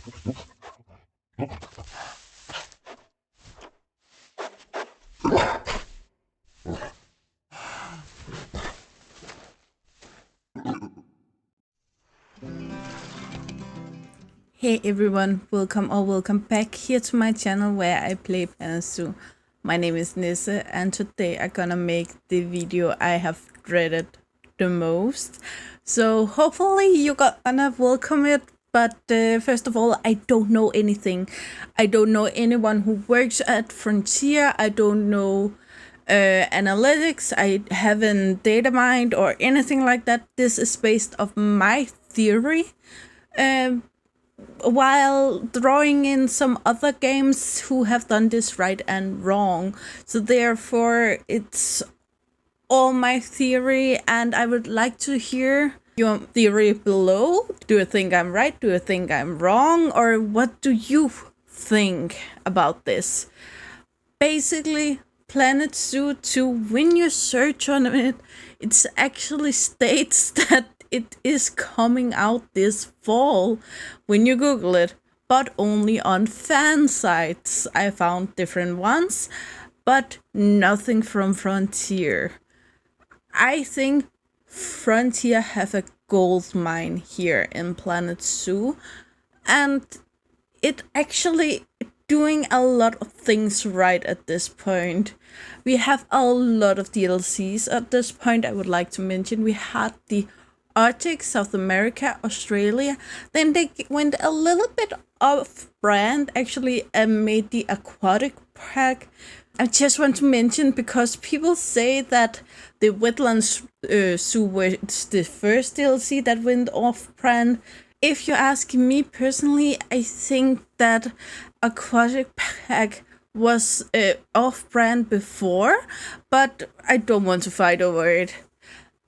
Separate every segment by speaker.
Speaker 1: Hey everyone, welcome back here to my channel where I play Planet Zoo. My name is Nisse and today I'm gonna make the video I have dreaded the most. So hopefully you're gonna welcome it, but first of all, I don't know anything. I don't know anyone who works at Frontier. I don't know analytics. I haven't data mined or anything like that. This is based off my theory. While drawing in some other games who have done this right and wrong. So therefore, it's all my theory, and I would like to hear your theory below. Do you think I'm right? Do you think I'm wrong? Or what do you think about this? Basically, Planet Zoo 2, when you search on it, it actually states that it is coming out this fall when you Google it, but only on fan sites. I found different ones, but nothing from Frontier. I think Frontier have a gold mine here in Planet Zoo, and it actually doing a lot of things right at this point. We have a lot of DLCs at this point. I would like to mention we had the Arctic, South America, Australia. Then they went a little bit off brand actually and made the aquatic pack. I just want to mention because people say that the Wetlands Zoo was the first DLC that went off brand. If you ask me personally, I think that aquatic pack was off brand before, but I don't want to fight over it.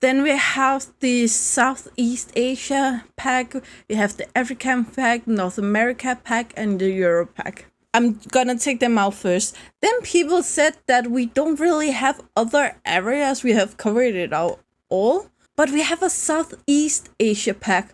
Speaker 1: Then we have the Southeast Asia pack, we have the African pack, North America pack, and the Europe pack. I'm gonna take them out first. Then people said that we don't really have other areas, we have covered it out all, but we have a Southeast Asia pack.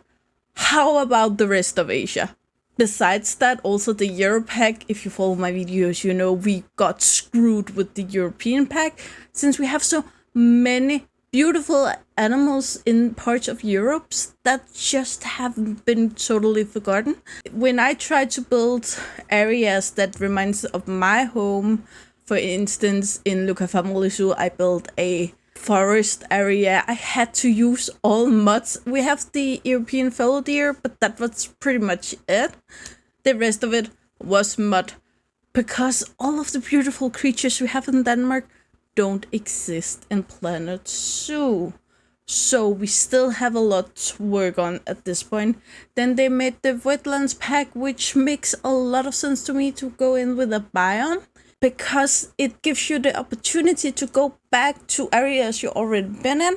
Speaker 1: How about the rest of Asia? Besides that, also the Europe pack, if you follow my videos, you know we got screwed with the European pack, since we have so many beautiful animals in parts of Europe that just haven't been totally forgotten. When I try to build areas that reminds of my home, for instance, in Luca Family Zoo, I built a forest area. I had to use all mods. We have the European fellow deer, but that was pretty much it. The rest of it was mud, because all of the beautiful creatures we have in Denmark don't exist in Planet Zoo. So we still have a lot to work on at this point. Then they made the Wetlands pack, which makes a lot of sense to me to go in with a biome, because it gives you the opportunity to go back to areas you already been in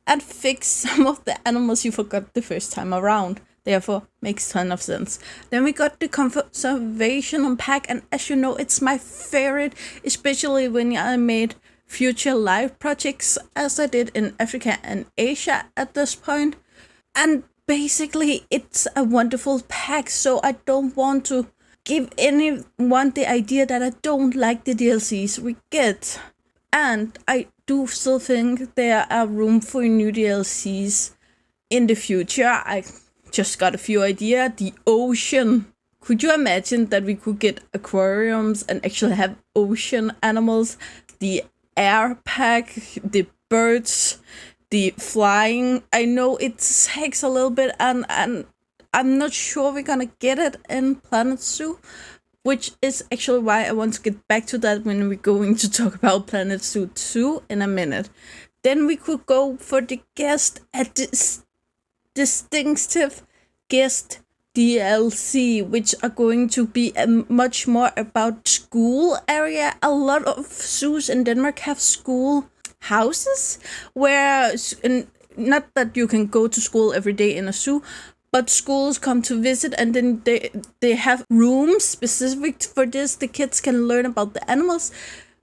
Speaker 1: and fix some of the animals you forgot the first time around. Therefore, makes ton of sense. Then we got the conservation pack, and as you know, it's my favorite, especially when I made future live projects as I did in Africa and Asia at this point. And basically, it's a wonderful pack, so I don't want to give anyone the idea that I don't like the DLCs we get. And I do still think there are room for new DLCs in the future. I just got a few ideas. The ocean. Could you imagine that we could get aquariums and actually have ocean animals? The air pack, the birds, the flying. I know it takes a little bit, and I'm not sure we're gonna get it in Planet Zoo, which is actually why I want to get back to that when we're going to talk about Planet Zoo 2 in a minute. Then we could go for the guest, a distinctive guest DLC, which are going to be much more about school area. A lot of zoos in Denmark have school houses where, not that you can go to school every day in a zoo, but schools come to visit, and then they have rooms specific for this. The kids can learn about the animals.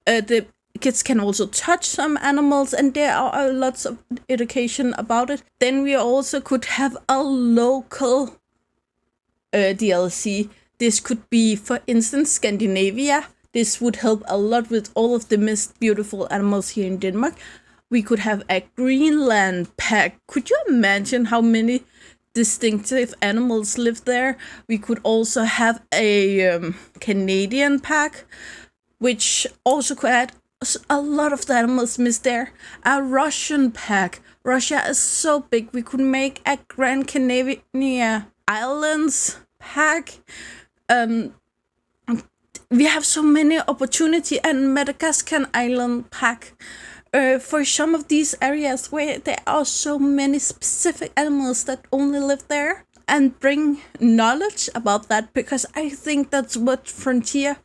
Speaker 1: The kids can also touch some animals, and there are lots of education about it. Then we also could have a local DLC. This could be, for instance, Scandinavia. This would help a lot with all of the missed beautiful animals here in Denmark. We could have a Greenland pack. Could you imagine how many distinctive animals live there? We could also have a Canadian pack, which also could add a lot of the animals missed there. A Russian pack. Russia is so big. We could make a Grand Canadian Islands pack. We have so many opportunity, and Madagascar Island pack. For some of these areas where there are so many specific animals that only live there, and bring knowledge about that, because I think that's what Frontier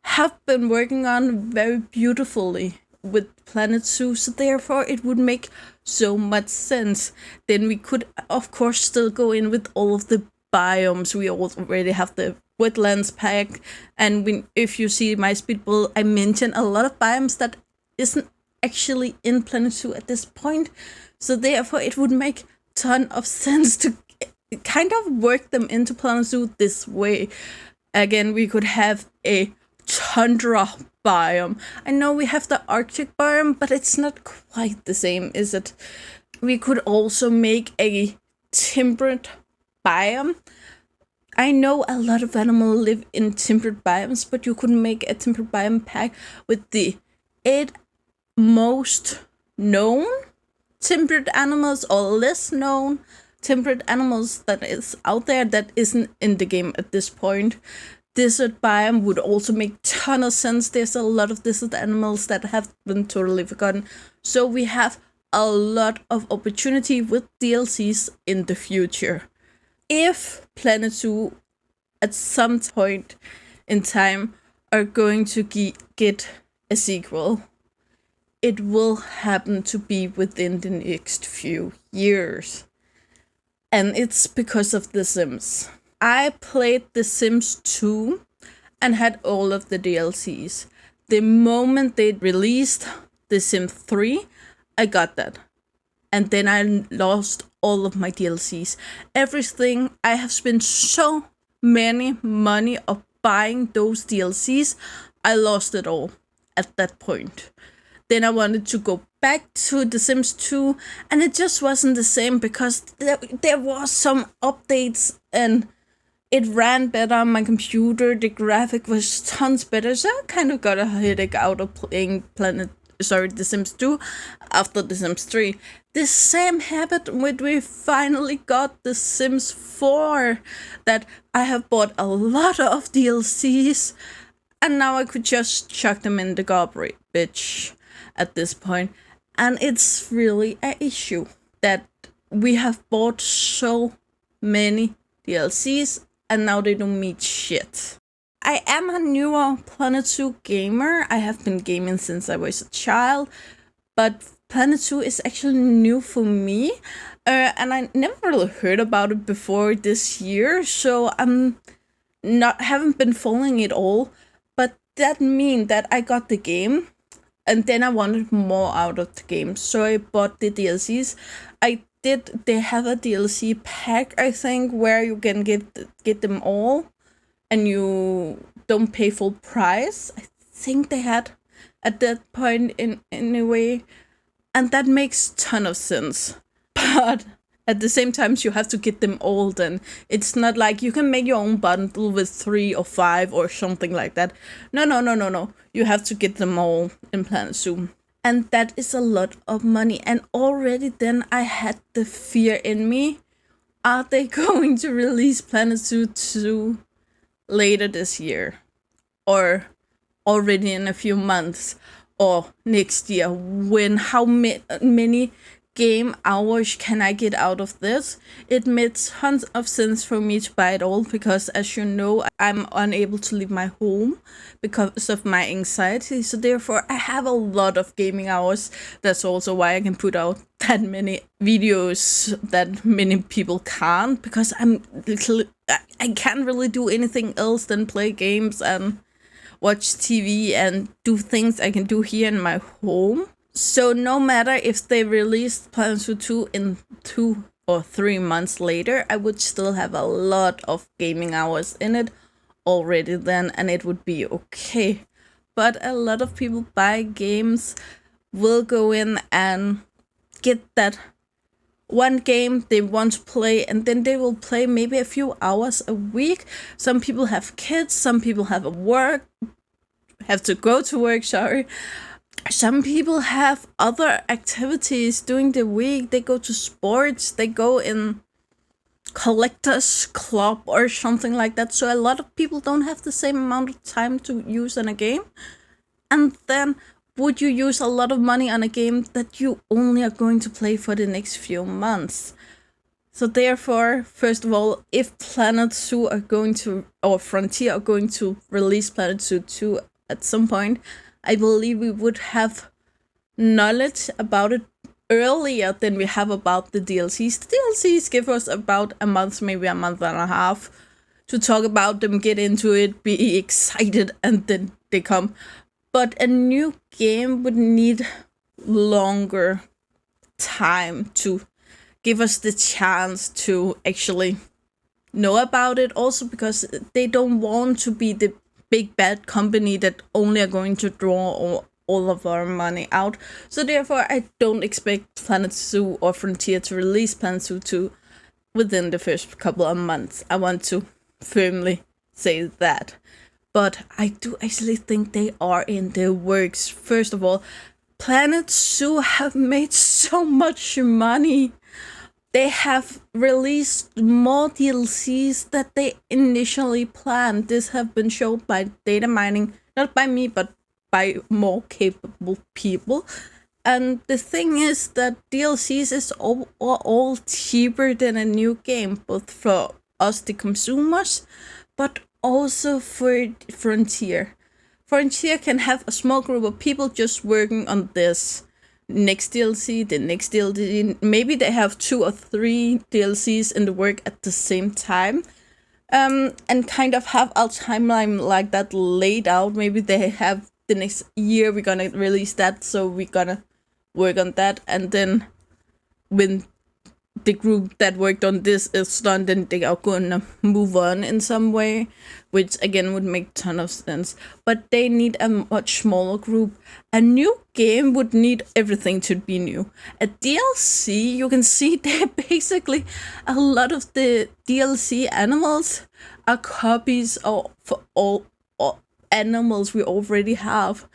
Speaker 1: have been working on very beautifully with Planet Zoo, so therefore it would make so much sense. Then we could, of course, still go in with all of the biomes. We already have the wetlands pack, and if you see my speedball, I mentioned a lot of biomes that isn't actually in Planet Zoo at this point, so therefore it would make ton of sense to kind of work them into Planet Zoo this way. Again, we could have a tundra biome. I know we have the Arctic biome, but it's not quite the same, is it? We could also make a temperate biome. I know a lot of animals live in temperate biomes, but you could make a temperate biome pack with the 8 most known temperate animals or less known temperate animals that is out there that isn't in the game at this point. Desert biome would also make ton of sense. There's a lot of desert animals that have been totally forgotten. So we have a lot of opportunity with DLCs in the future. If Planet Zoo at some point in time are going to get a sequel, it will happen to be within the next few years. And it's because of The Sims. I played The Sims 2 and had all of the DLCs. The moment they released The Sims 3, I got that. And then I lost all of my DLCs. Everything, I have spent so many money of buying those DLCs, I lost it all at that point. Then I wanted to go back to The Sims 2, and it just wasn't the same because there was some updates and it ran better on my computer. The graphic was tons better, so I kind of got a headache out of playing The Sims 2 after The Sims 3. The same happened when we finally got The Sims 4, that I have bought a lot of DLCs, and now I could just chuck them in the garbage at this point. And it's really an issue that we have bought so many DLCs and now they don't mean shit. I am a newer Planet Zoo gamer. I have been gaming since I was a child, but Planet Zoo is actually new for me, and I never really heard about it before this year, so haven't been following it all. But that means that I got the game, and then I wanted more out of the game, so I bought the DLCs. They have a DLC pack, I think, where you can get them all, and you don't pay full price. I think they had at that point in a way, and that makes ton of sense. But at the same time, you have to get them all. Then it's not like you can make your own bundle with 3 or 5 or something like that. No. You have to get them all in Planet Zoo. And that is a lot of money. And already then I had the fear in me. Are they going to release Planet Zoo 2 later this year? Or already in a few months? Or next year? How many game hours can I get out of this? It made tons of sense for me to buy it all because, as you know, I'm unable to leave my home because of my anxiety. So therefore, I have a lot of gaming hours. That's also why I can put out that many videos that many people can't, because I can't really do anything else than play games and watch TV and do things I can do here in my home. So no matter if they released Planet Zoo 2 in 2 or 3 months later, I would still have a lot of gaming hours in it already then, and it would be okay. But a lot of people buy games, will go in and get that one game they want to play, and then they will play maybe a few hours a week. Some people have kids, some people have to go to work, sorry. Some people have other activities during the week. They go to sports, they go in collectors club or something like that. So a lot of people don't have the same amount of time to use in a game. And then would you use a lot of money on a game that you only are going to play for the next few months? So therefore, first of all, if Planet Zoo are going to, or Frontier are going to release Planet Zoo 2 at some point, I believe we would have knowledge about it earlier than we have about the DLCs. The DLCs give us about a month, maybe a month and a half to talk about them, get into it, be excited, and then they come. But a new game would need longer time to give us the chance to actually know about it. Also because they don't want to be the big bad company that only are going to draw all of our money out. So therefore, I don't expect Planet Zoo or Frontier to release Planet Zoo 2 within the first couple of months. I want to firmly say that. But I do actually think they are in the works. First of all, Planet Zoo have made so much money. They have released more DLCs that they initially planned. This have been shown by data mining, not by me, but by more capable people. And the thing is that DLCs is all cheaper than a new game, both for us, the consumers, but also for Frontier. Frontier can have a small group of people just working on this next DLC, the next DLC. Maybe they have 2 or 3 DLCs in the work at the same time. And kind of have a timeline like that laid out. Maybe they have the next year we're gonna release that, so we're gonna work on that, and then when the group that worked on this is done, then they are gonna move on in some way, which again would make a ton of sense. But they need a much smaller group. A new game would need everything to be new. A DLC, you can see that basically a lot of the DLC animals are copies of all animals we already have.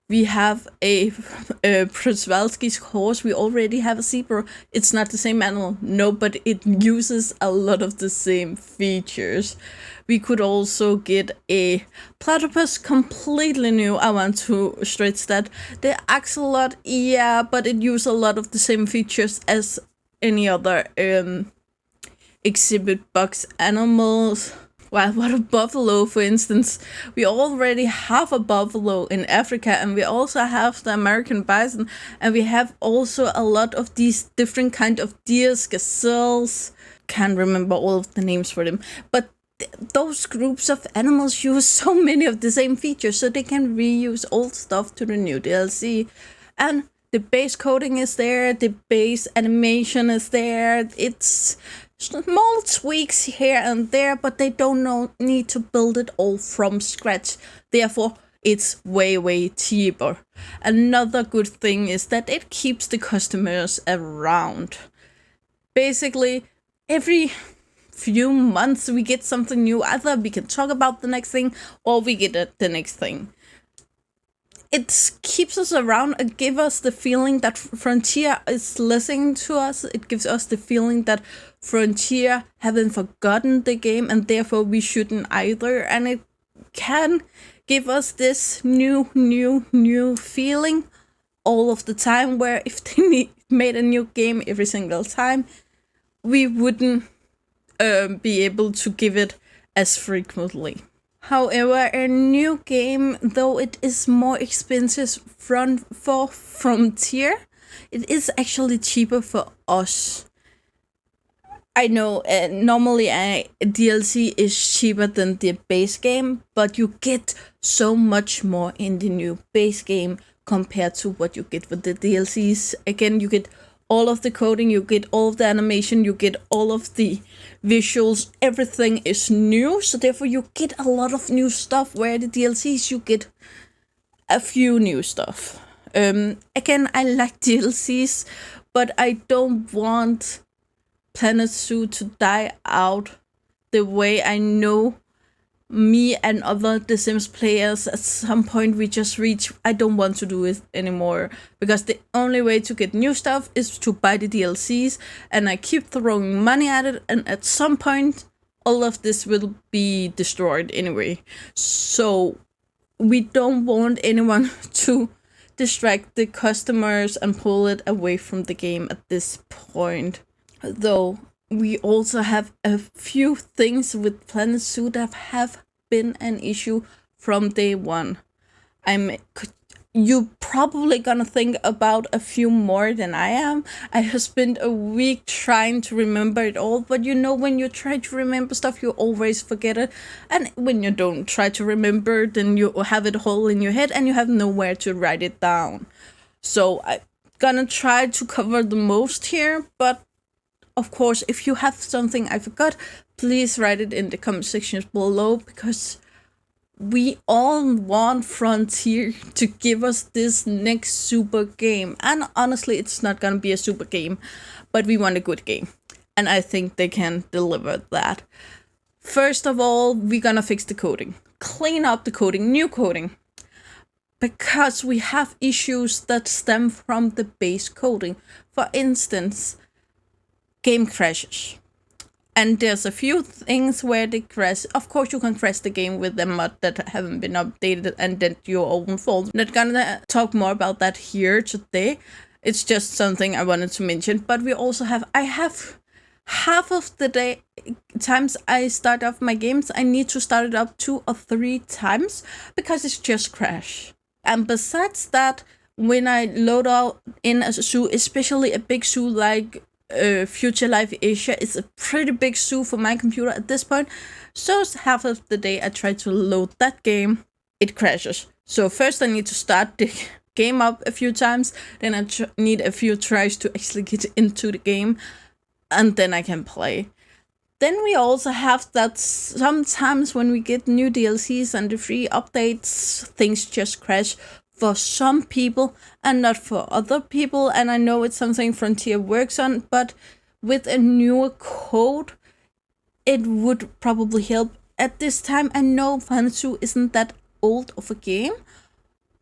Speaker 1: We have a Przewalski's horse. We already have a zebra. It's not the same animal, no, but it uses a lot of the same features. We could also get a platypus, completely new. I want to stretch that. The axolot, yeah, but it uses a lot of the same features as any other exhibit box animals. Well, what a buffalo, for instance. We already have a buffalo in Africa, and we also have the American bison, and we have also a lot of these different kind of deers, gazelles. Can't remember all of the names for them, but those groups of animals use so many of the same features, so they can reuse old stuff to the new DLC. And the base coding is there, the base animation is there. It's small tweaks here and there, but they don't need to build it all from scratch. Therefore, it's way cheaper. Another good thing is that it keeps the customers around. Basically, every few months we get something new. Either we can talk about the next thing, or we get the next thing. It keeps us around and gives us the feeling that Frontier is listening to us. It gives us the feeling that Frontier haven't forgotten the game, and therefore we shouldn't either. And it can give us this new feeling all of the time, where if they made a new game every single time, we wouldn't be able to give it as frequently. However, a new game, though it is more expensive for Frontier, it is actually cheaper for us. I know normally a DLC is cheaper than the base game, but you get so much more in the new base game compared to what you get with the DLCs. Again, you get all of the coding, you get all of the animation, you get all of the visuals, everything is new. So therefore you get a lot of new stuff, where the DLCs you get a few new stuff. Again, I like DLCs, but I don't want Planet Zoo to die out the way I know me and other The Sims players at some point we just reach. I don't want to do it anymore, because the only way to get new stuff is to buy the DLCs, and I keep throwing money at it, and at some point all of this will be destroyed anyway. So we don't want anyone to distract the customers and pull it away from the game at this point. Though we also have a few things with Planet Zoo that have been an issue from day one. You probably gonna think about a few more than I am. I have spent a week trying to remember it all, but you know, when you try to remember stuff, you always forget it. And when you don't try to remember, then you have it all in your head and you have nowhere to write it down. So I'm gonna try to cover the most here, but of course, if you have something I forgot, please write it in the comment sections below, because we all want Frontier to give us this next super game. And honestly, it's not gonna be a super game, but we want a good game. And I think they can deliver that. First of all, we're gonna fix the coding. Clean up the coding, new coding. Because we have issues that stem from the base coding. For instance, game crashes. And there's a few things where they crash. Of course, you can crash the game with a mod that haven't been updated, and then your own fault. I'm not gonna talk more about that here today. It's just something I wanted to mention. But we also I have half of the times I start off my games, I need to start it up 2 or 3 times because it's just crash. And besides that, when I load out in a zoo, especially a big zoo like Future Life Asia, is a pretty big zoo for my computer at this point. So half of the day I try to load that game, it crashes. So first I need to start the game up a few times, then I need a few tries to actually get into the game, and then I can play. Then we also have that sometimes when we get new DLCs and the free updates, things just crash for some people and not for other people. And I know it's something Frontier works on, but with a newer code, it would probably help. At this time, I know Planet Zoo isn't that old of a game,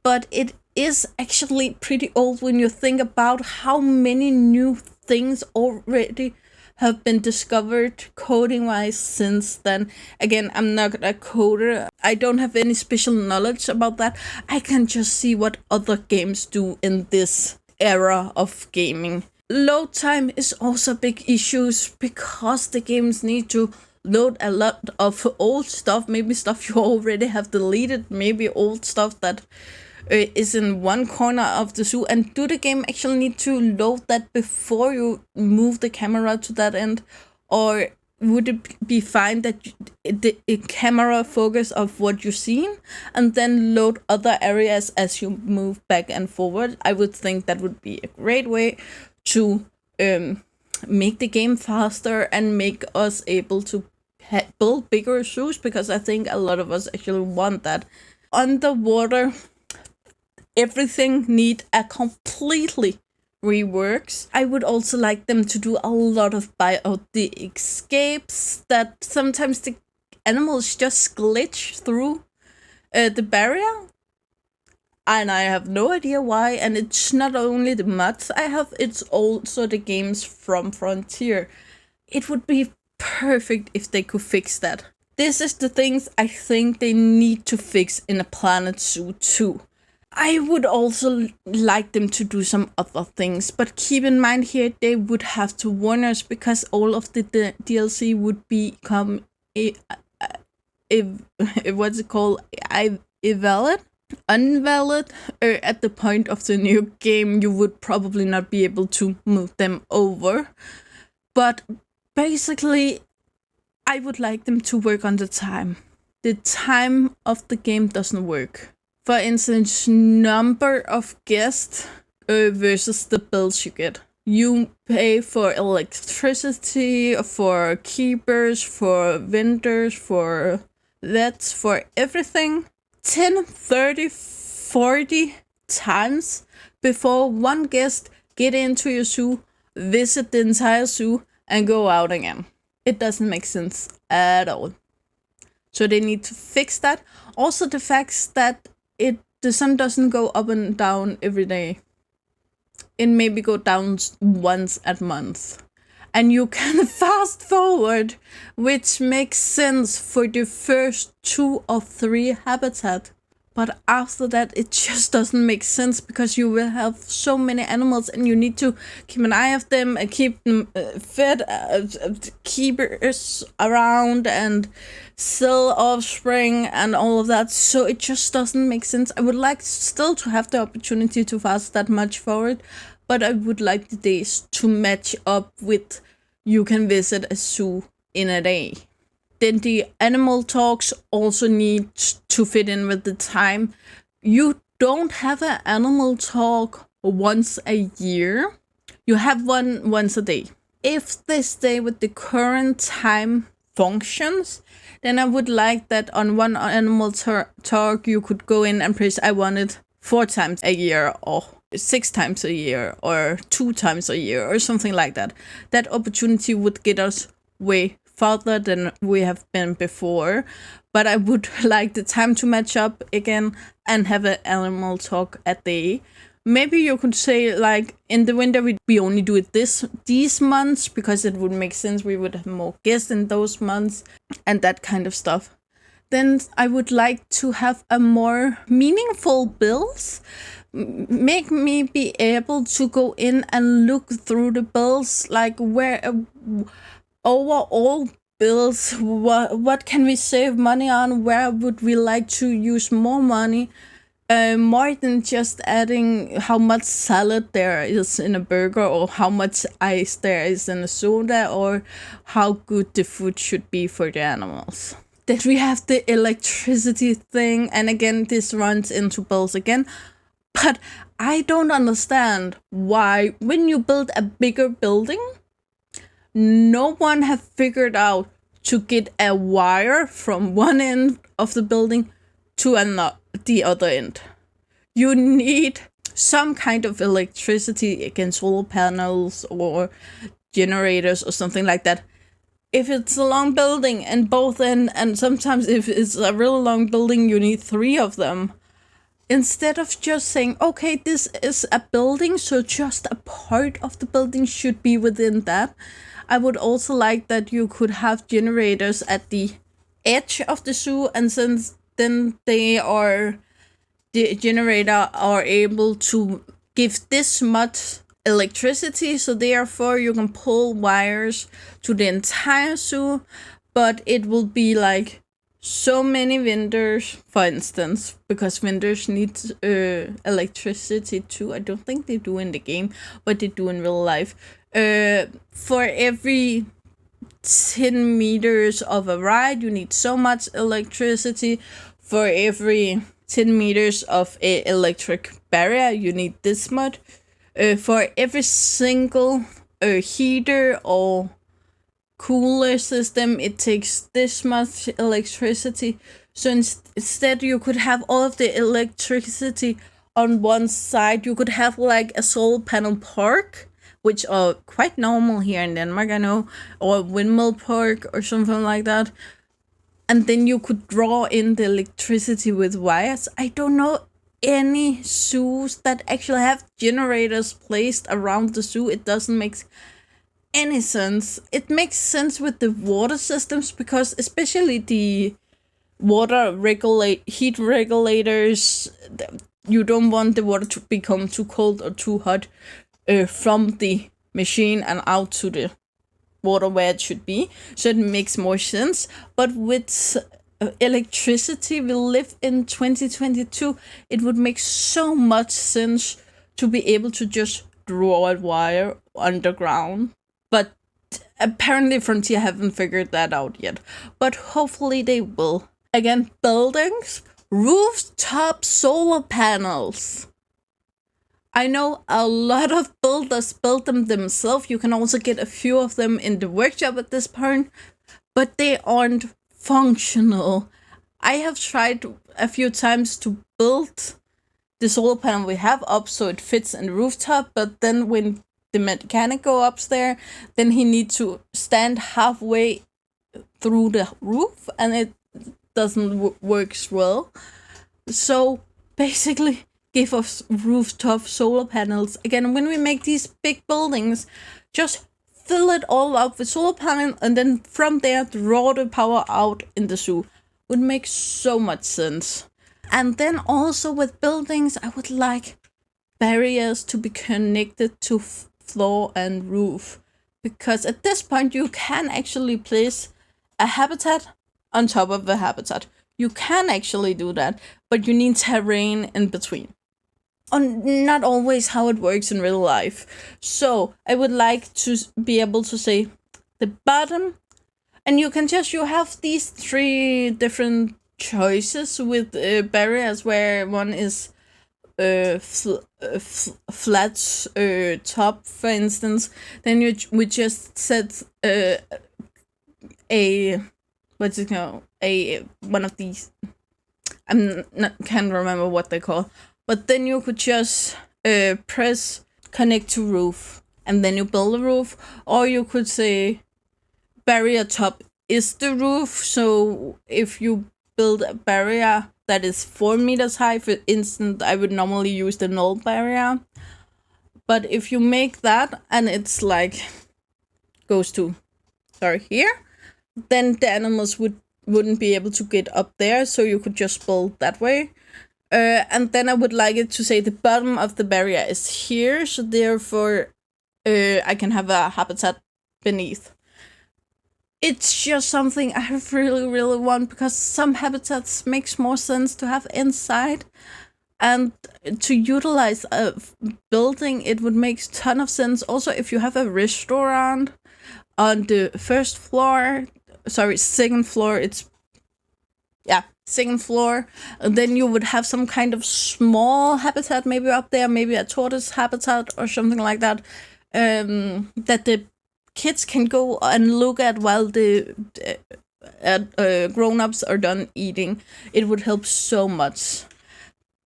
Speaker 1: but it is actually pretty old when you think about how many new things already have been discovered coding-wise since then. Again, I'm not a coder. I don't have any special knowledge about that. I can just see what other games do in this era of gaming. Load time is also a big issue because the games need to load a lot of old stuff, maybe stuff you already have deleted, maybe old stuff that is in one corner of the zoo. And do the game actually need to load that before you move the camera to that end? Or would it be fine that the camera focus of what you've seen and then load other areas as you move back and forward? I would think that would be a great way to make the game faster and make us able to build bigger zoos, because I think a lot of us actually want that. Underwater, everything need a completely reworks. I would also like them to do a lot of the escapes, that sometimes the animals just glitch through the barrier, and I have no idea why. And it's not only the mods I have, it's also the games from Frontier. It would be perfect if they could fix that. This is the things I think they need to fix in a Planet Zoo 2. I would also like them to do some other things, but keep in mind here they would have to warn us, because all of the DLC would become what's it called? Unvalid at the point of the new game. You would probably not be able to move them over. But basically, I would like them to work on the time. The time of the game doesn't work. For instance, number of guests versus the bills you get. You pay for electricity, for keepers, for vendors, for vets, for everything 10, 30, 40 times before one guest get into your zoo, visit the entire zoo, and go out again. It doesn't make sense at all. So they need to fix that. Also, the fact that the sun doesn't go up and down every day. It maybe go down once a month. And you can fast forward, which makes sense for the first 2 or 3 habitat. But after that, it just doesn't make sense because you will have so many animals and you need to keep an eye of them and keep them fed, keepers around and sell offspring and all of that. So it just doesn't make sense. I would like still to have the opportunity to fast that much forward, but I would like the days to match up with you can visit a zoo in a day. Then the animal talks also need to fit in with the time. You don't have an animal talk once a year. You have one once a day. If they stay with the current time functions, then I would like that on one animal talk you could go in and press I want it 4 times a year or 6 times a year or 2 times a year or something like that. That opportunity would get us way farther than we have been before, but I would like the time to match up again and have an animal talk a day. Maybe you could say like in the winter we only do it these months because it would make sense. We would have more guests in those months and that kind of stuff. Then I would like to have a more meaningful bills. Make me be able to go in and look through the bills, like where overall bills, what can we save money on, where would we like to use more money, more than just adding how much salad there is in a burger or how much ice there is in a soda or how good the food should be for the animals. Then we have the electricity thing, and again this runs into bills again, but I don't understand why when you build a bigger building no one have figured out to get a wire from one end of the building to the other end. You need some kind of electricity, again solar panels or generators or something like that. If it's a long building and both end, and sometimes if it's a really long building you need 3 of them. Instead of just saying, okay, this is a building, so just a part of the building should be within that. I would also like that you could have generators at the edge of the zoo, and since then the generator are able to give this much electricity, so therefore you can pull wires to the entire zoo, but it will be like so many vendors, for instance, because vendors need electricity too. I don't think they do in the game, but they do in real life. For every 10 meters of a ride, you need so much electricity. For every 10 meters of a electric barrier, you need this much. For every single heater or cooler system, it takes this much electricity. So instead you could have all of the electricity on one side. You could have like a solar panel park, which are quite normal here in Denmark, I know, or windmill park or something like that. And then you could draw in the electricity with wires. I don't know any zoos that actually have generators placed around the zoo. It doesn't make any sense. It makes sense with the water systems because especially the heat regulators, you don't want the water to become too cold or too hot from the machine and out to the water where it should be. So it makes more sense. But with electricity, we live in 2022, it would make so much sense to be able to just draw a wire underground. But apparently Frontier haven't figured that out yet. But hopefully they will. Again, buildings, rooftop solar panels. I know a lot of builders build them themselves. You can also get a few of them in the workshop at this point, but they aren't functional. I have tried a few times to build the solar panel we have up so it fits in the rooftop, but then when the mechanic go up there, then he needs to stand halfway through the roof, and it doesn't works well. So basically, give us rooftop solar panels. Again, when we make these big buildings, just fill it all up with solar panel, and then from there draw the power out in the zoo. Would make so much sense. And then also with buildings, I would like barriers to be connected to floor and roof, because at this point you can actually place a habitat on top of the habitat. You can actually do that, but you need terrain in between. Not always how it works in real life. So I would like to be able to say the bottom, and you have these 3 different choices with barriers, where one is flat top, for instance. Then we just set a what's it called, a one of these, can't remember what they call, but then you could just press connect to roof, and then you build a roof. Or you could say barrier top is the roof, so if you build a barrier that is 4 meters high, for instance, I would normally use the null barrier. But if you make that and it's like goes to here, then the animals wouldn't be able to get up there, so you could just build that way. And then I would like it to say the bottom of the barrier is here, so therefore I can have a habitat beneath. It's just something I really, really want, because some habitats makes more sense to have inside. And to utilize a building, it would make a ton of sense. Also, if you have a restaurant on the second floor, second floor, and then you would have some kind of small habitat maybe up there, maybe a tortoise habitat or something like that, that the kids can go and look at while the grown-ups are done eating. It would help so much.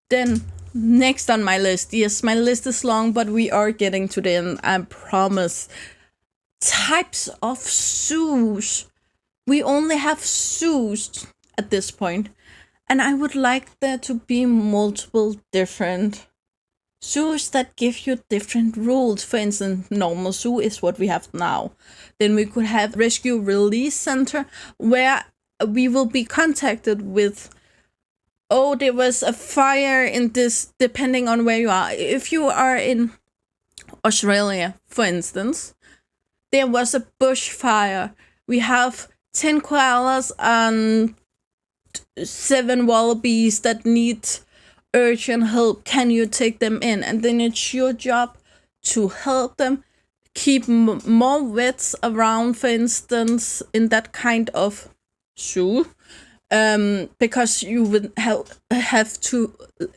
Speaker 1: Then next on my list, yes, my list is long, but we are getting to the end, I promise. Types of zoos. We only have zoos at this point, and I would like there to be multiple different zoos that give you different rules. For instance, normal zoo is what we have now. Then we could have rescue release center, where we will be contacted with, oh, there was a fire in this, depending on where you are. If you are in Australia, for instance, there was a bushfire. We have 10 koalas and 7 wallabies that need urgent help. Can you take them in? And then it's your job to help them keep more vets around, for instance, in that kind of zoo. Because you would have to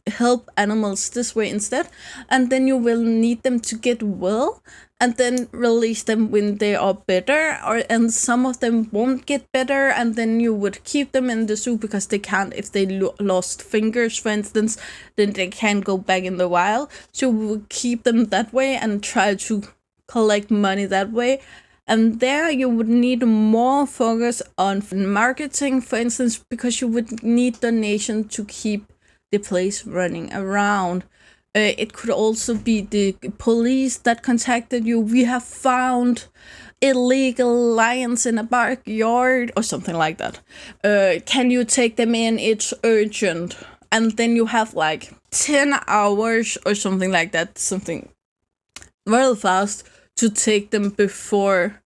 Speaker 1: help animals this way instead, and then you will need them to get well, and then release them when they are better, and some of them won't get better, and then you would keep them in the zoo because they can't, if they lost fingers, for instance, then they can't go back in the wild. So we will keep them that way and try to collect money that way. And there you would need more focus on marketing, for instance, because you would need donation to keep the place running around. It could also be the police that contacted you. We have found illegal lions in a backyard or something like that. Can you take them in? It's urgent. And then you have like 10 hours or something like that, something real fast, to take them before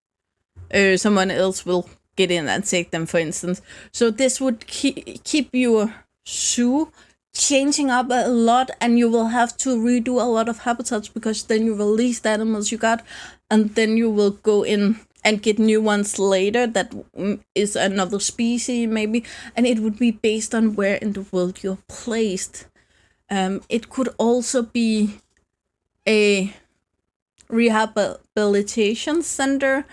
Speaker 1: someone else will get in and take them, for instance. So this would keep your zoo changing up a lot, and you will have to redo a lot of habitats, because then you release the animals you got, and then you will go in and get new ones later that is another species maybe, and it would be based on where in the world you're placed. It could also be a rehabilitation center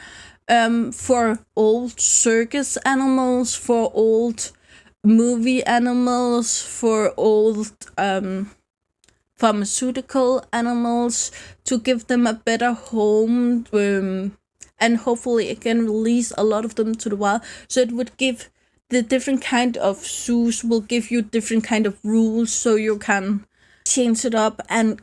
Speaker 1: for old circus animals, for old movie animals, for old pharmaceutical animals, to give them a better home, and hopefully it can release a lot of them to the wild. So it would give the different kind of zoos will give you different kind of rules, so you can change it up and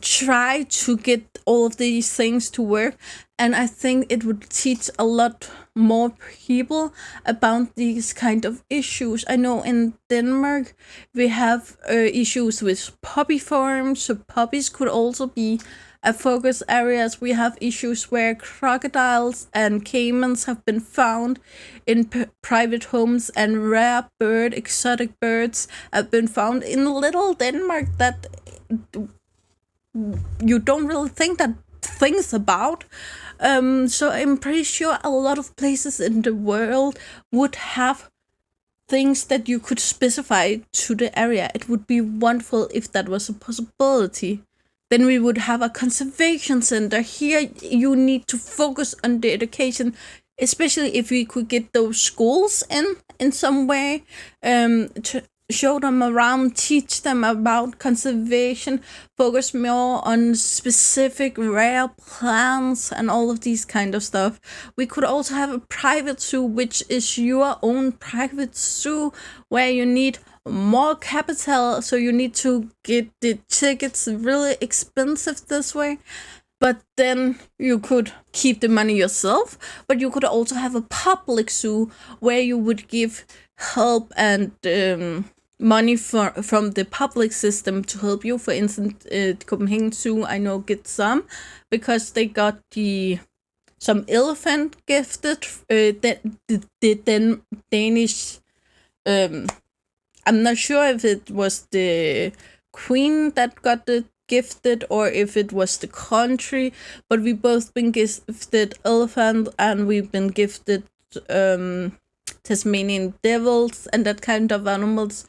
Speaker 1: try to get all of these things to work. And I think it would teach a lot more people about these kind of issues. I know in Denmark we have issues with puppy farms, so puppies could also be a focus areas. We have issues where crocodiles and caimans have been found in private homes, and rare exotic birds have been found in little Denmark that you don't really think that things about. So I'm pretty sure a lot of places in the world would have things that you could specify to the area. It would be wonderful if that was a possibility. Then we would have a conservation center. Here you need to focus on the education, especially if we could get those schools in some way, to show them around, teach them about conservation, focus more on specific rare plants and all of these kind of stuff. We could also have a private zoo, which is your own private zoo, where you need more capital, so you need to get the tickets really expensive this way. But then you could keep the money yourself, but you could also have a public zoo where you would give help and money from the public system to help you. For instance, Copenhagen Zoo, I know, get some because they got some elephant gifted. The Danish, I'm not sure if it was the queen that got it gifted or if it was the country, but we both been gifted elephant, and we've been gifted Tasmanian devils and that kind of animals.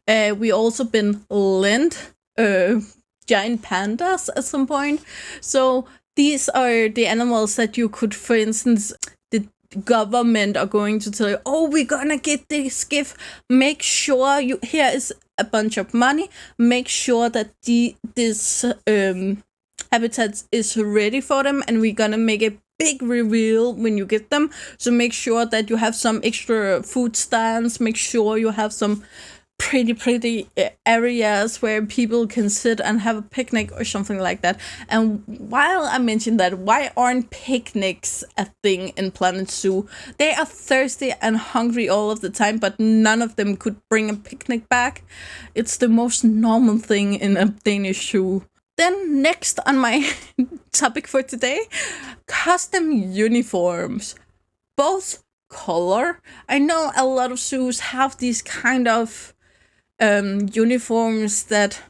Speaker 1: We also been lent giant pandas at some point. So these are the animals that you could, for instance, the government are going to tell you, oh, we're gonna get this gift. Make sure here is a bunch of money. Make sure that this habitat is ready for them, and we're gonna make a big reveal when you get them. So make sure that you have some extra food stands. Make sure you have some pretty areas where people can sit and have a picnic or something like that. And while I mentioned that, why aren't picnics a thing in Planet Zoo? They are thirsty and hungry all of the time, but none of them could bring a picnic back. It's the most normal thing in a Danish zoo. Then next on my topic for today, custom uniforms. Both color. I know a lot of zoos have these kind of uniforms that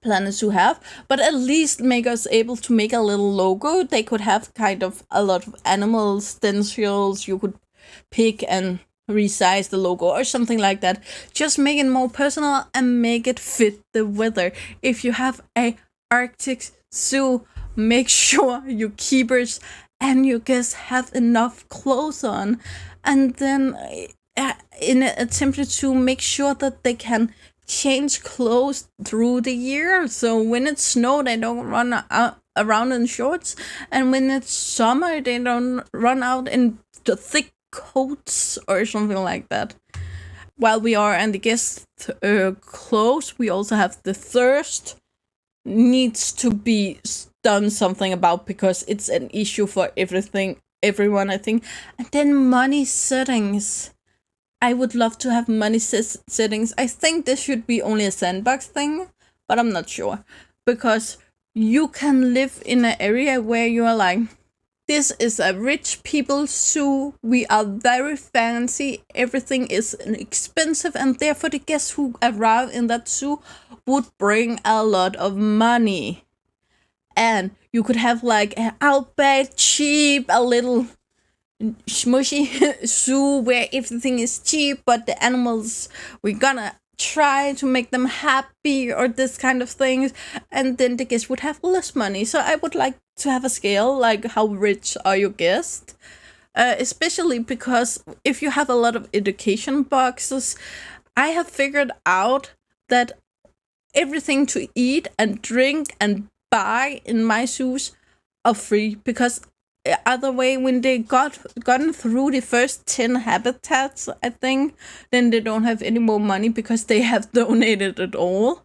Speaker 1: Planet Zoo have, but at least make us able to make a little logo. They could have kind of a lot of animal stencils. You could pick and resize the logo or something like that. Just make it more personal and make it fit the weather. If you have a Arctic zoo, make sure your keepers and your guests have enough clothes on, and then in an attempt to make sure that they can change clothes through the year. So when it's snow, they don't run around in shorts, and when it's summer, they don't run out in the thick coats or something like that. While we are in the guest clothes, we also have the thirst needs to be done something about, because it's an issue for everyone, I think. And then money settings. I would love to have money settings. I think this should be only a sandbox thing, but I'm not sure. Because you can live in an area where you are like, this is a rich people zoo. We are very fancy. Everything is expensive, and therefore the guests who arrive in that zoo would bring a lot of money. And you could have like an outback, cheap, a little smushy zoo where everything is cheap, but the animals, we're gonna try to make them happy or this kind of things, and then the guest would have less money. So I would like to have a scale, like how rich are your guests, especially because if you have a lot of education boxes, I have figured out that everything to eat and drink and buy in my zoos are free, because other way, when they gotten through the first 10 habitats, I think, then they don't have any more money because they have donated it all.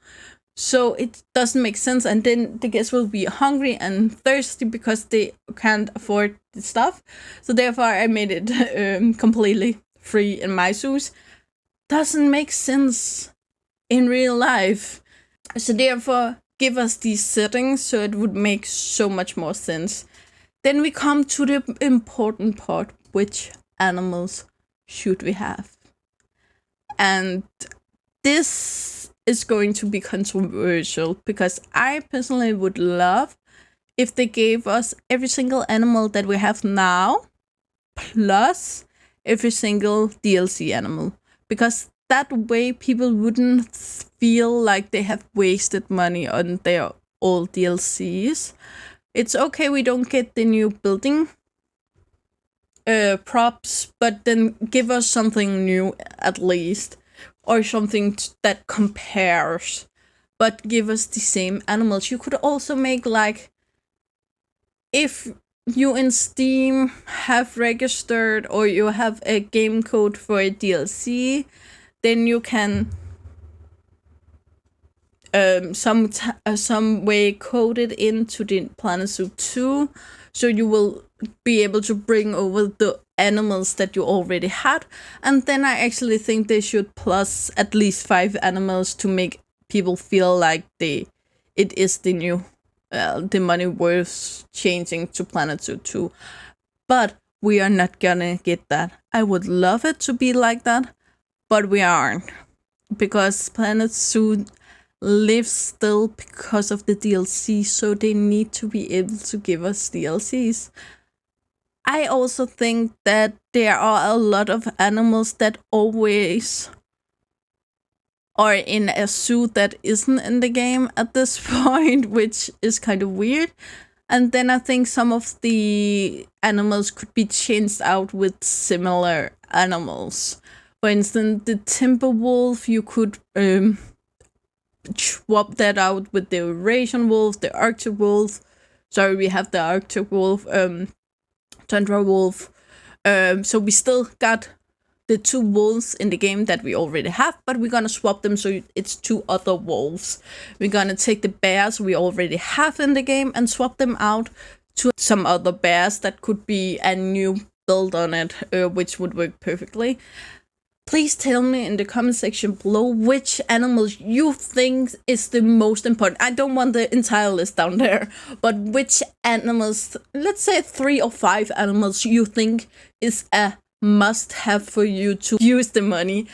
Speaker 1: So it doesn't make sense, and then the guests will be hungry and thirsty because they can't afford the stuff. So therefore I made it completely free in my zoos. Doesn't make sense in real life. So therefore give us these settings so it would make so much more sense. Then we come to the important part: which animals should we have? And this is going to be controversial, because I personally would love if they gave us every single animal that we have now, plus every single DLC animal. Because that way people wouldn't feel like they have wasted money on their old DLCs. It's okay we don't get the new building props, but then give us something new at least, or something that compares, but give us the same animals. You could also make, like, if you in Steam have registered or you have a game code for a DLC, then you can some way code it into the Planet Zoo 2, so you will be able to bring over the animals that you already had. And then I actually think they should plus at least 5 animals to make people feel like it is the new the money worth changing to Planet Zoo 2. But we are not gonna get that. I would love it to be like that, but we aren't, because Planet Zoo lives still because of the DLC, so they need to be able to give us DLCs. I also think that there are a lot of animals that always are in a zoo that isn't in the game at this point, which is kind of weird. And then I think some of the animals could be changed out with similar animals. For instance, the timber wolf, you could swap that out with the Eurasian wolf, the Arctic wolf. Sorry, we have the Arctic wolf, tundra wolf. So we still got the 2 wolves in the game that we already have, but we're gonna swap them so it's 2 other wolves. We're gonna take the bears we already have in the game and swap them out to some other bears that could be a new build on it, which would work perfectly. Please tell me in the comment section below which animals you think is the most important. I don't want the entire list down there, but which animals, let's say 3 or 5 animals, you think is a must-have for you to use the money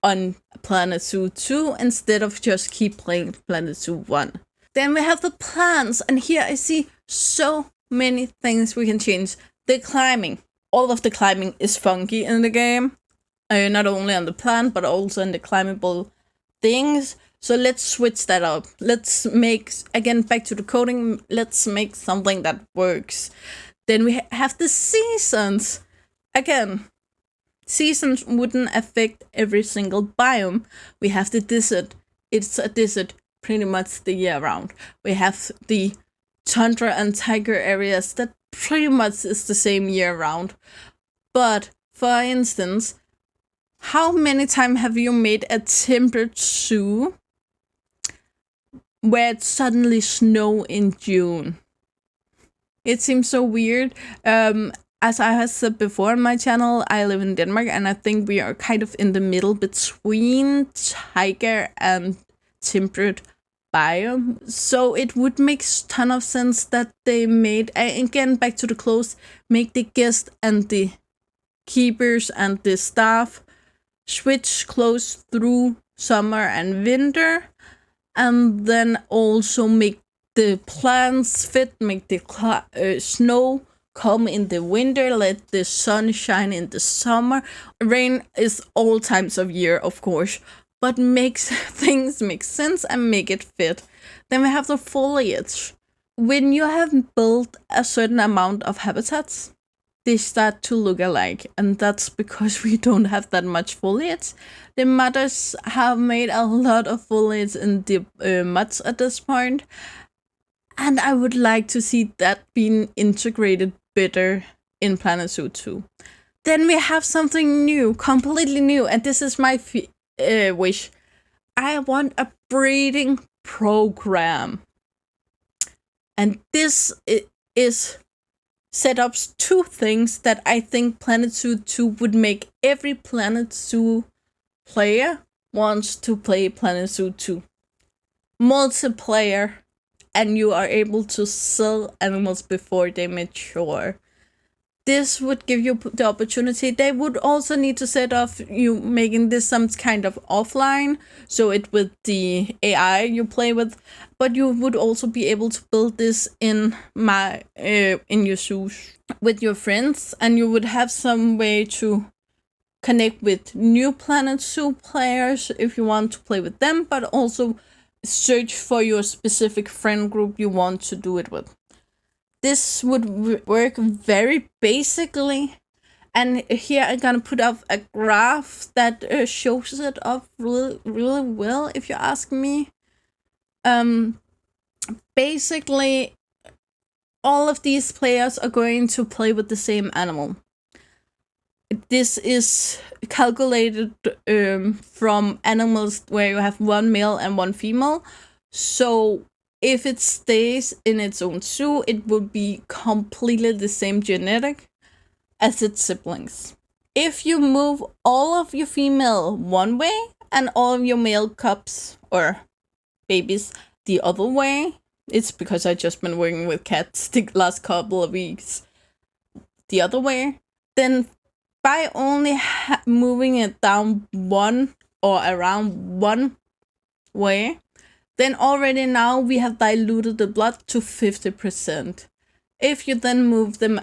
Speaker 1: on Planet Zoo 2 instead of just keep playing Planet Zoo 1. Then we have the plants, and here I see so many things we can change. The climbing. All of the climbing is funky in the game. Not only on the plant, but also in the climbable things. So let's switch that up. Let's make, again, back to the coding, let's make something that works. Then we have the seasons. Again, seasons wouldn't affect every single biome. We have the desert. It's a desert pretty much the year round. We have the tundra and tiger areas that pretty much is the same year round. But, for instance, how many times have you made a temperate zoo where it suddenly snow in June? It seems so weird. As I have said before on my channel, I live in Denmark, and I think we are kind of in the middle between tiger and temperate biome. So it would make a ton of sense that they made, again, back to the clothes, make the guests and the keepers and the staff switch clothes through summer and winter, and then also make the plants fit, make the snow come in the winter, let the sun shine in the summer. Rain is all times of year, of course, but makes things make sense and make it fit. Then we have the foliage. When you have built a certain amount of habitats, they start to look alike, and that's because we don't have that much foliage. The modders have made a lot of foliage in the mods at this point, and I would like to see that being integrated better in Planet Zoo 2. Then we have something new, completely new, and this is my wish. I want a breeding program. And this is set up two things that I think Planet Zoo 2 would make every Planet Zoo player wants to play Planet Zoo 2. Multiplayer, and you are able to sell animals before they mature. This would give you the opportunity. They would also need to set off you making this some kind of offline, so it with the AI you play with, but you would also be able to build this in your zoos with your friends, and you would have some way to connect with new Planet Zoo players if you want to play with them, but also search for your specific friend group you want to do it with. This would work very basically, and here I'm gonna put up a graph that shows it up really, really well, if you ask me. Basically, all of these players are going to play with the same animal. This is calculated from animals where you have one male and one female. So if it stays in its own zoo, it will be completely the same genetic as its siblings. If you move all of your female one way and all of your male cubs or babies the other way, it's because I've just been working with cats the last couple of weeks the other way, then by only moving it down one or around one way, then already now we have diluted the blood to 50%. If you then move them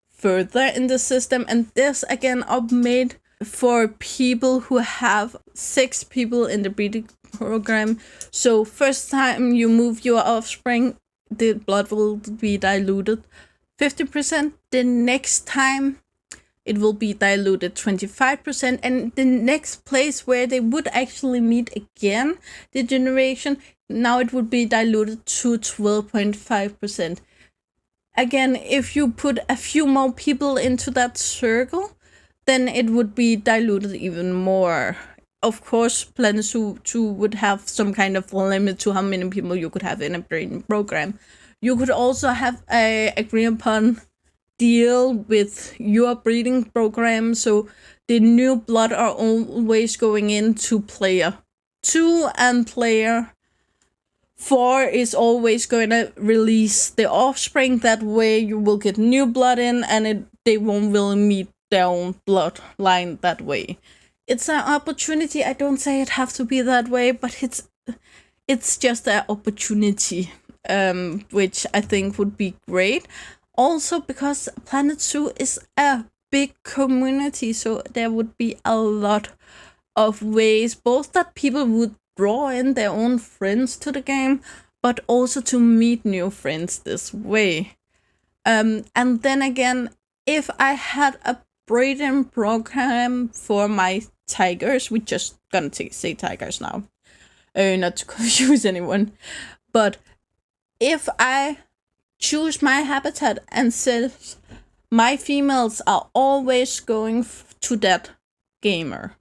Speaker 1: further in the system, and this again are made for people who have 6 people in the breeding program. So first time you move your offspring, the blood will be diluted 50%. The next time it will be diluted 25%, and the next place where they would actually meet again, the generation, now it would be diluted to 12.5%. Again, if you put a few more people into that circle, then it would be diluted even more. Of course, Planet Zoo 2 would have some kind of limit to how many people you could have in a breeding program. You could also have a agreed upon deal with your breeding program, so the new blood are always going into player 2, and player 4 is always going to release the offspring. That way you will get new blood in, and they won't really meet their own bloodline that way. It's an opportunity. I don't say it have to be that way, but it's just an opportunity, which I think would be great. Also, because Planet Zoo is a big community, so there would be a lot of ways, both that people would draw in their own friends to the game, but also to meet new friends this way. And then again, if I had a breeding program for my tigers, we're just gonna say tigers now, not to confuse anyone, but if I choose my habitat and says my females are always going to that gamer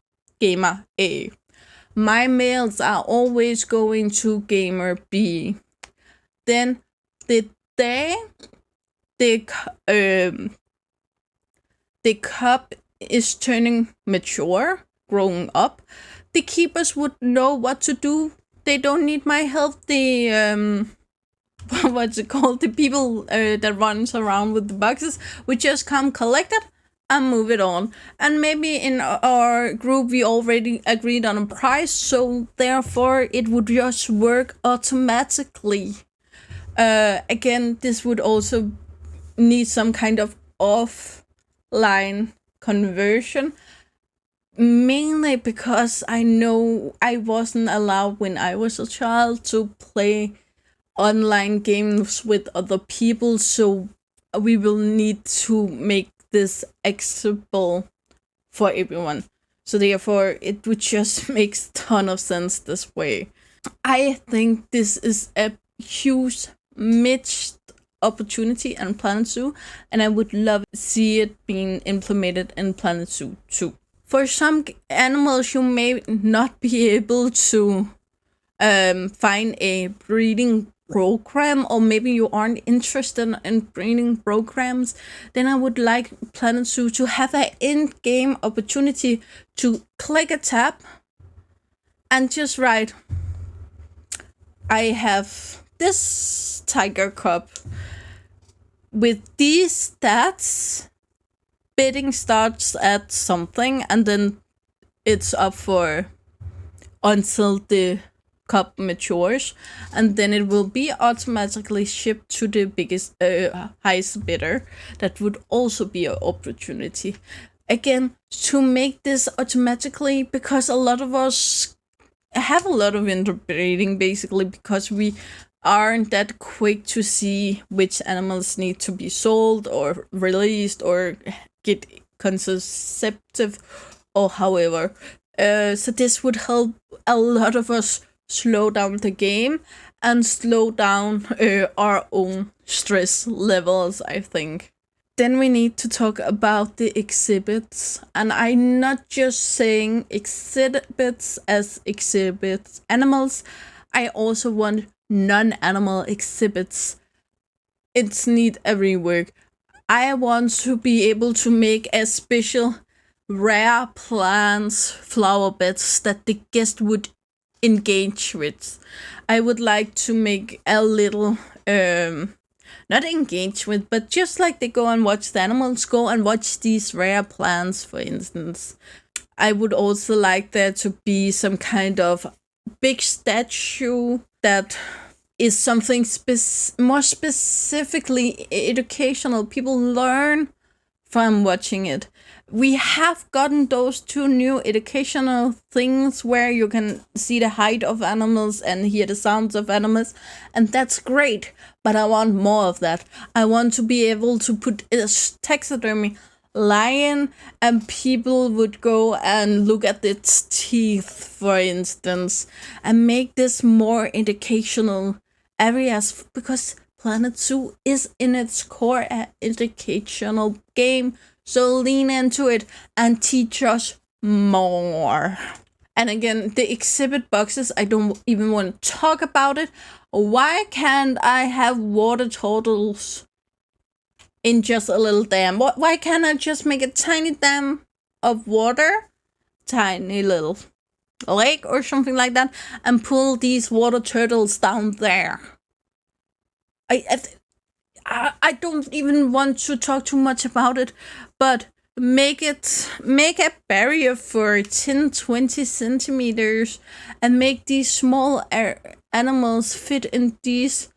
Speaker 1: A, my males are always going to gamer B, then the day the cub is turning mature, growing up, the keepers would know what to do. They don't need my help. The what's it called? The people that runs around with the boxes would just come collect it and move it on. And maybe in our group we already agreed on a price, so therefore it would just work automatically. Again, this would also need some kind of offline conversion. mainly because I know I wasn't allowed when I was a child to play online games with other people, so we will need to make this accessible for everyone. So therefore, it would just makes ton of sense this way. I think this is a huge missed opportunity in Planet Zoo, and I would love to see it being implemented in Planet Zoo too. For some animals, you may not be able to find a breeding program, or maybe you aren't interested in breeding programs, then I would like Planet Zoo to have an in-game opportunity to click a tab and just write, I have this tiger cub with these stats. Bidding starts at something, and then it's up for until the cup matures, and then it will be automatically shipped to the biggest highest bidder. That would also be an opportunity, again, to make this automatically, because a lot of us have a lot of interbreeding, basically because we aren't that quick to see which animals need to be sold or released or get contraceptive or however. So this would help a lot of us slow down the game and slow down our own stress levels, I think. Then we need to talk about the exhibits, and I'm not just saying exhibits as exhibits animals. I also want non-animal exhibits. It's need a rework. I want to be able to make a special rare plants, flower beds that the guest would engage with. I would like to make a little not engage with, but just like they go and watch the animals, go and watch these rare plants, for instance. I would also like there to be some kind of big statue that is something more specifically educational. People learn from watching it. We have gotten those two new educational things where you can see the height of animals and hear the sounds of animals, and that's great, but I want more of that. I want to be able to put a taxidermy lion and people would go and look at its teeth, for instance, and make this more educational areas, because Planet Zoo is in its core an educational game. So lean into it and teach us more. And again, the exhibit boxes, I don't even want to talk about it. Why can't I have water turtles in just a little dam? Why can't I just make a tiny dam of water, tiny little lake or something like that, and pull these water turtles down there? I don't even want to talk too much about it, but make a barrier for 10-20 centimeters and make these small animals fit in these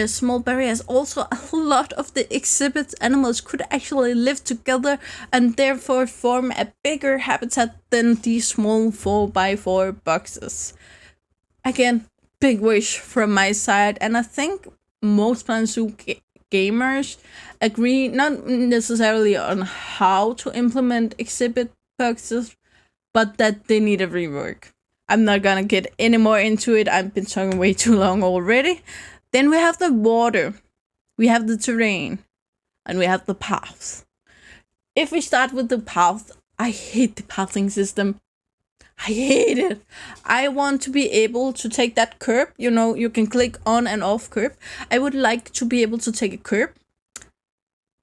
Speaker 1: small barriers. Also, a lot of the exhibit animals could actually live together and therefore form a bigger habitat than these small 4x4 boxes. Again, big wish from my side, and I think most Planet Zoo gamers agree, not necessarily on how to implement exhibit boxes, but that they need a rework. I'm not gonna get any more into it. I've been talking way too long already. Then we have the water, we have the terrain, and we have the paths. If we start with the path, I hate the pathing system. I hate it. I want to be able to take that curb. You know, you can click on and off curb. I would like to be able to take a curb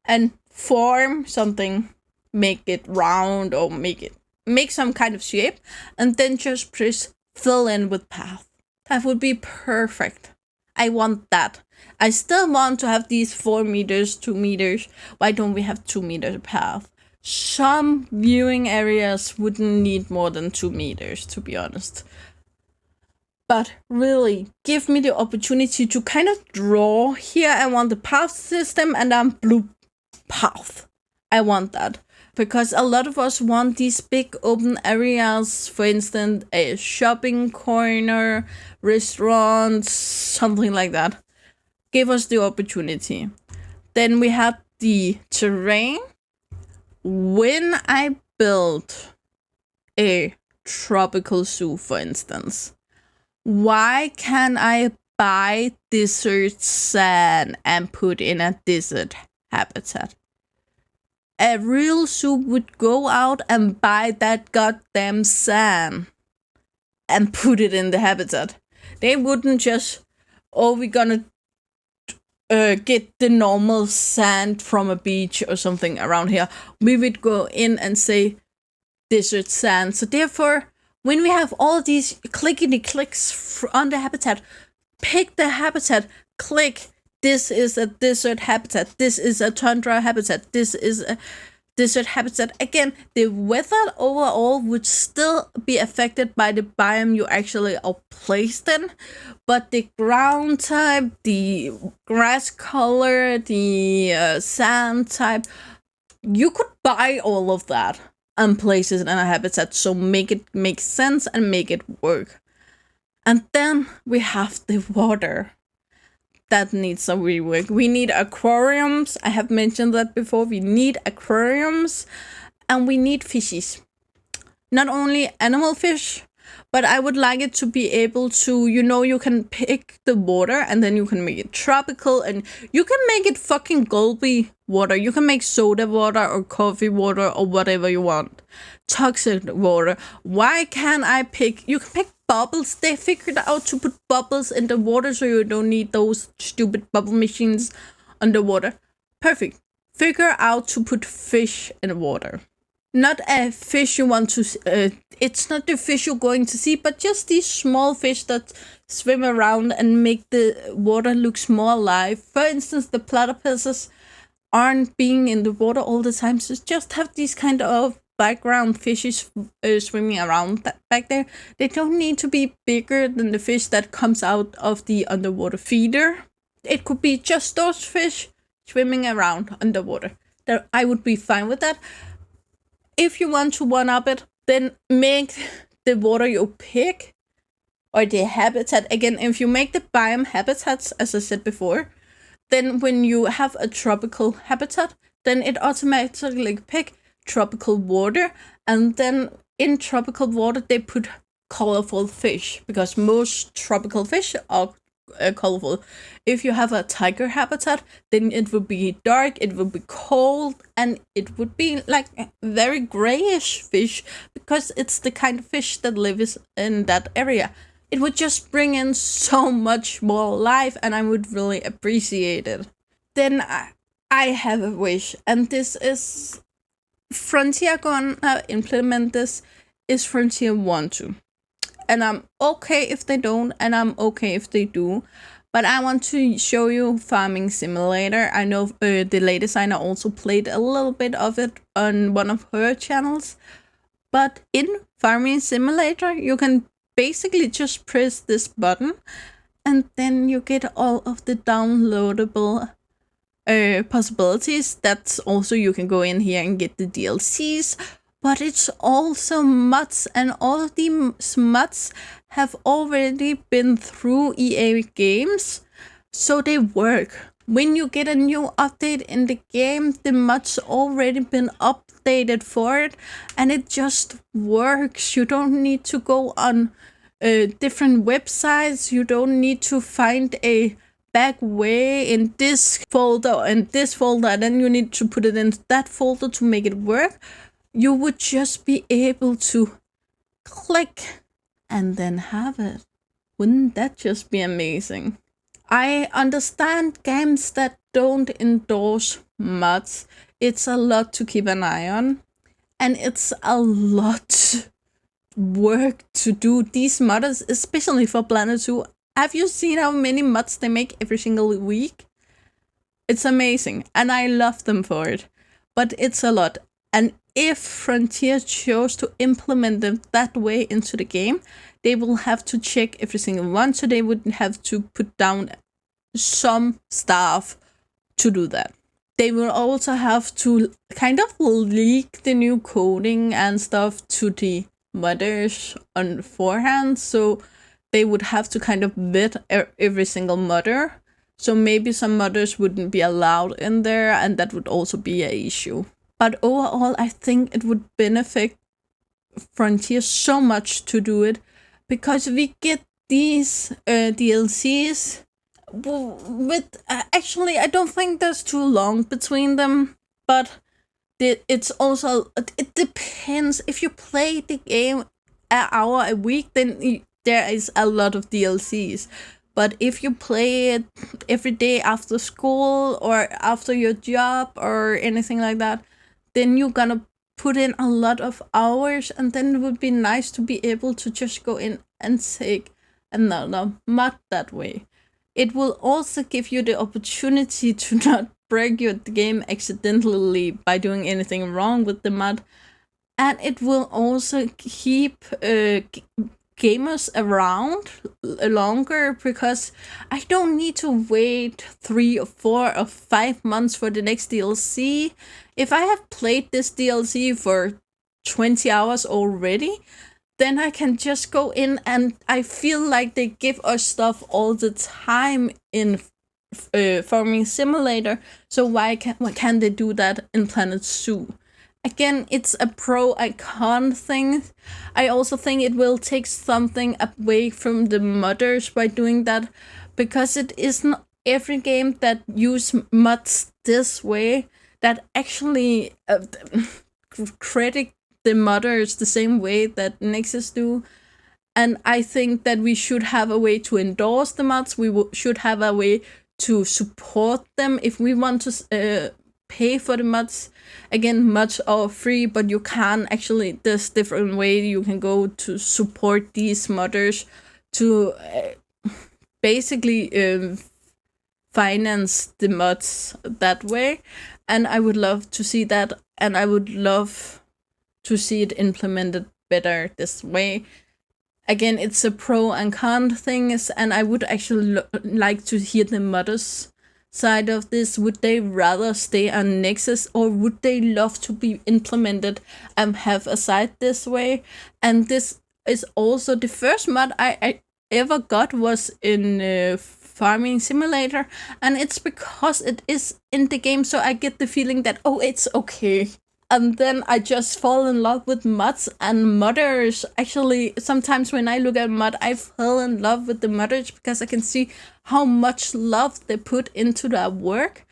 Speaker 1: and form something, make it round or make some kind of shape, and then just press fill in with path. That would be perfect. I want that. I still want to have these 4 meters, 2 meters. Why don't we have 2 meter path? Some viewing areas wouldn't need more than 2 meters, to be honest. But really, give me the opportunity to kind of draw. Here I want the path system and I'm blue path. I want that. because a lot of us want these big open areas, for instance, a shopping corner, restaurants, something like that. Give us the opportunity. Then we have the terrain. When I build a tropical zoo, for instance, why can't I buy desert sand and put in a desert habitat? A real zoo would go out and buy that goddamn sand and put it in the habitat. They wouldn't just, oh, we're gonna get the normal sand from a beach or something around here. We would go in and say desert sand. So therefore, when we have all these clickety clicks on the habitat, pick the habitat, click. This is a desert habitat. This is a tundra habitat. This is a desert habitat. Again, the weather overall would still be affected by the biome you actually are placed in, but the ground type, the grass color, the sand type, you could buy all of that and place it in a habitat, so make it make sense and make it work. And then we have the water. That needs a rework. We need aquariums. I have mentioned that before. We need aquariums and we need fishes. Not only animal fish, but I would like it to be able to, you can pick the water and then you can make it tropical and you can make it fucking gulpy water. You can make soda water or coffee water or whatever you want. Toxic water. Why can't I pick? You can pick bubbles. They figured out to put bubbles in the water so you don't need those stupid bubble machines underwater. Perfect. Figure out to put fish in the water. Not a fish you want to, it's not the fish you're going to see, but just these small fish that swim around and make the water looks more alive. For instance, the platypuses aren't being in the water all the time, so just have these kind of background fishes swimming around back there. They don't need to be bigger than the fish that comes out of the underwater feeder. It could be just those fish swimming around underwater. I would be fine with that. If you want to one-up it, then make the water you pick or the habitat. Again, if you make the biome habitats, as I said before, then when you have a tropical habitat, then it automatically pick tropical water, and then in tropical water they put colorful fish because most tropical fish are colorful. If you have a tiger habitat, then it would be dark, it would be cold, and it would be like very grayish fish because it's the kind of fish that lives in that area. It would just bring in so much more life and I would really appreciate it. Then I have a wish, and this is Frontier gonna implement this is Frontier want to. And I'm okay if they don't, and I'm okay if they do. But I want to show you Farming Simulator. I know the lady designer also played a little bit of it on one of her channels. But in Farming Simulator, you can basically just press this button and then you get all of the downloadable possibilities. That's also, you can go in here and get the DLCs. But it's also mods, and all of these mods have already been through EA games, so they work. When you get a new update in the game, the mods already been updated for it, and it just works. You don't need to go on different websites. You don't need to find a back way in this folder and this folder, and then you need to put it in that folder to make it work. You would just be able to click and then have it. Wouldn't that just be amazing? I understand games that don't endorse mods. It's a lot to keep an eye on. And it's a lot work to do. These modders, especially for Planet Zoo. Have you seen how many mods they make every single week? It's amazing. And I love them for it. But it's a lot. And if Frontier chose to implement them that way into the game, they will have to check every single one. So they would have to put down some staff to do that. they will also have to kind of leak the new coding and stuff to the modders on forehand. So they would have to kind of vet every single modder. So maybe some modders wouldn't be allowed in there, and that would also be an issue. But overall, I think it would benefit Frontier so much to do it, because we get these DLCs with actually, I don't think there's too long between them, but it's also, it depends. If you play the game an hour a week, then there is a lot of DLCs. But if you play it every day after school or after your job or anything like that, then you're gonna put in a lot of hours, and then it would be nice to be able to just go in and take another mod that way. It will also give you the opportunity to not break your game accidentally by doing anything wrong with the mod, and it will also keep gamers around longer, because I don't need to wait 3 or 4 or 5 months for the next DLC. If I have played this DLC for 20 hours already, then I can just go in, and I feel like they give us stuff all the time in Farming Simulator. So why can't they do that in Planet Zoo? Again, it's a pro and con thing. I also think it will take something away from the modders by doing that, because it isn't every game that use mods this way that actually credit the modders the same way that Nexus do. And I think that we should have a way to endorse the mods. We should have a way to support them if we want to pay for the mods. Again, mods are free, but you can actually, there's different way you can go to support these modders to basically finance the mods that way. And I would love to see that, and I would love to see it implemented better this way. Again, it's a pro and con thing, and I would actually like to hear the modders' side of this. Would they rather stay on Nexus, or would they love to be implemented and have a site this way? And this is also the first mod I ever got was in Farming Simulator, and it's because it is in the game, so I get the feeling that, oh, it's okay. And then I just fall in love with mods and modders. Actually, sometimes when I look at mod, I fall in love with the modders, because I can see how much love they put into their work.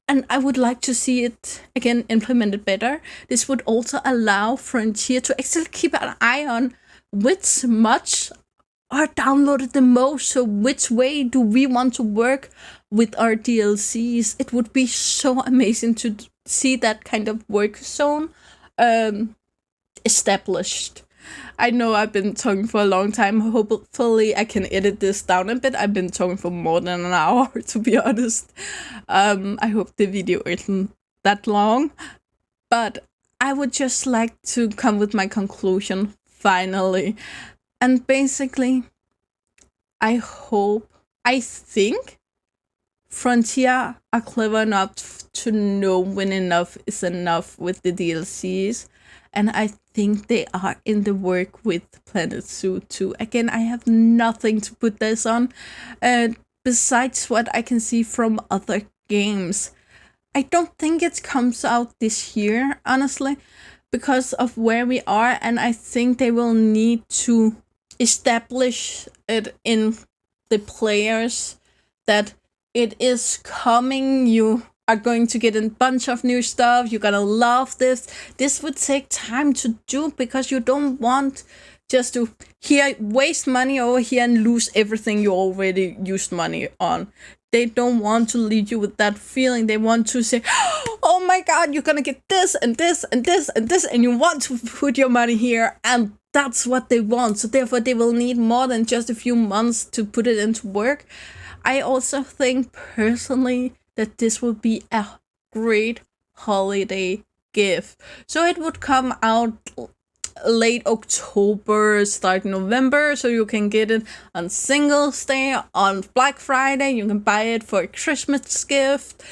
Speaker 1: And I would like to see it, again, implemented better. This would also allow Frontier to actually keep an eye on which mods are downloaded the most. So which way do we want to work with our DLCs? It would be so amazing to see that kind of work zone established. I know I've been talking for a long time. Hopefully I can edit this down a bit. I've been talking for more than an hour, to be honest. I hope the video isn't that long. But I would just like to come with my conclusion finally. And basically, I think Frontier are clever enough to know when enough is enough with the DLCs. And I think they are in the work with Planet Zoo too. Again, I have nothing to put this on, besides what I can see from other games. I don't think it comes out this year, honestly, because of where we are. And I think they will need to establish it in the players that it is coming. You are going to get a bunch of new stuff. You're gonna love this. This would take time to do, because you don't want just to waste money over here and lose everything you already used money on. They don't want to leave you with that feeling. They want to say, oh my god, you're gonna get this and this and this and this, and you want to put your money here, and that's what they want. So therefore they will need more than just a few months to put it into work. I also think personally that this will be a great holiday gift. So it would come out late October, start November, so you can get it on Singles Day, on Black Friday. You can buy it for a Christmas gift,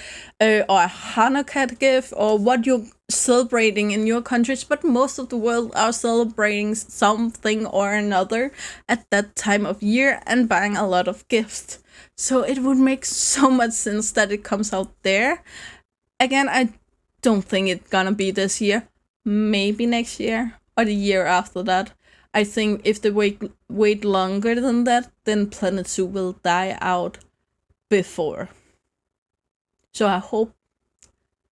Speaker 1: or a Hanukkah gift, or what you're celebrating in your countries. But most of the world are celebrating something or another at that time of year and buying a lot of gifts. So it would make so much sense that it comes out there. Again, I don't think it's gonna be this year. Maybe next year or the year after that. I think if they wait longer than that, then Planet Zoo will die out before. So I hope,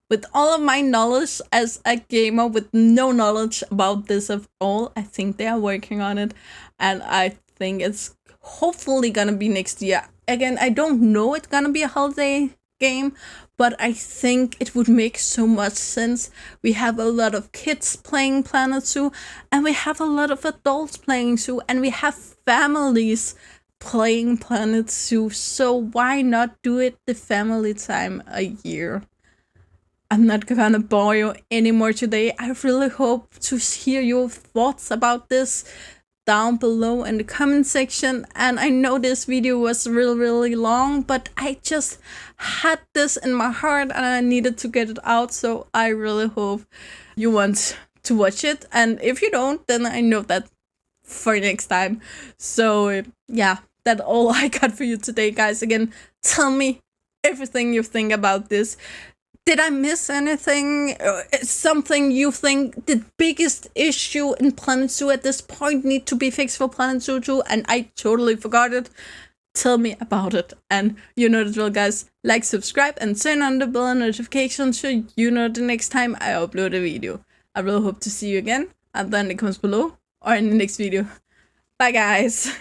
Speaker 1: with all of my knowledge as a gamer with no knowledge about this at all, I think they are working on it, and I think it's hopefully gonna be next year. Again, I don't know it's gonna be a holiday game, but I think it would make so much sense. We have a lot of kids playing Planet Zoo, and we have a lot of adults playing Zoo, and we have families playing Planet Zoo, so why not do it the family time a year? I'm not gonna bore you anymore today. I really hope to hear your thoughts about this down below in the comment section. And I know this video was really long, but I just had this in my heart and I needed to get it out, so I really hope you want to watch it. And if you don't, then I know that for next time. So yeah, that's all I got for you today, guys. Again, tell me everything you think about this. Did I miss anything? Something you think the biggest issue in Planet Zoo at this point need to be fixed for Planet Zoo 2 and I totally forgot it? Tell me about it. And you know the drill, guys. Like, subscribe, and turn on the bell notifications so you know the next time I upload a video. I really hope to see you again, either in the comments below or in the next video. Bye, guys.